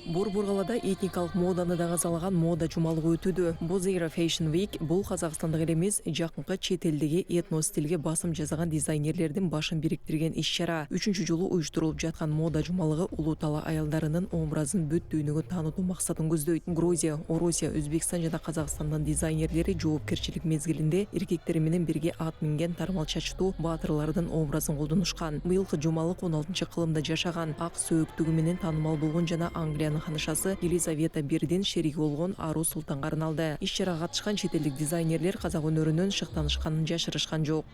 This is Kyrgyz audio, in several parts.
Борборгалада этникалык моданы дагазалаган мода жумалыгы өтүүдө. Bozera Fashion Week бул Казакстандык эле эмес, жакынкы чет элдеги этно стилге басым жасаган дизайнерлердин башын бириктирген иш-чара. 3-жолу уюштурулуп жаткан мода жумалыгы улуу тала аялдарынын образын бүт дүйнөгө таанытуу максатын көздөйт. Грузия, Орусия, Өзбекстан жана Казакстандын дизайнерлери жоопкерчилик мезгилинде эркектер менен бирге ат минген тармал чачтуу баатырлардын образын колдонушкан. Быйылкы жумалык 16-кылымда жашаган, ак сөөктүгү менен таанымал болгон жана Англиянын ханышасы Елизавета Бирдин шерики болгон Ару Султанга арналды. Иш-чарага катышкан чет элдик дизайнерлер казак өнөрүнөн шыктанышканын жашырышкан жок.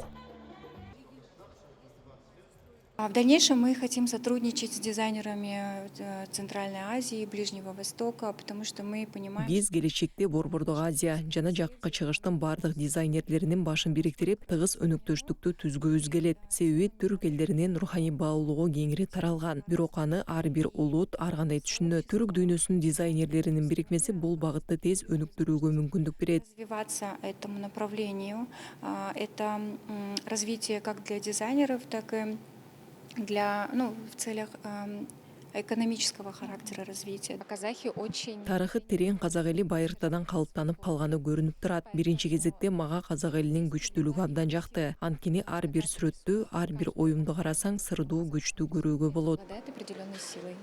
В дальнейшем мы хотим сотрудничать с дизайнерами Центральной Азии и Ближнего Востока, потому что мы понимаем... Биз келечекте Борбордук Азия жана Жакынкы Чыгыштын бардык дизайнерлеринин башын бириктирип, тыгыз өнөктөштүктү түзгүбүз келет. Себеби түрк элдеринин руханий баалуулугу кеңири таралган. Бирок аны ар бир улут ар кандай түшүнөт. Түрк дүйнөсүнүн дизайнерлеринин бирикмеси бул багытты тез өнүктүрүүгө мүмкүндүк берет. Развиваться этому направлению, это развитие как для дизайнеров, так и для, в целях экономического характера развития. Казахи очень... Тарыхы терең казак эли байыртадан калыптанып калганы көрүнүп турат. Биринчи кезекте мага казак элинин күчтүүлүгү абдан жакты. Анткени ар бир сүрөттү, ар бир оюмду карасаң, сырдуу, күчтүү көрүүгө болот. Обладает определенной силой.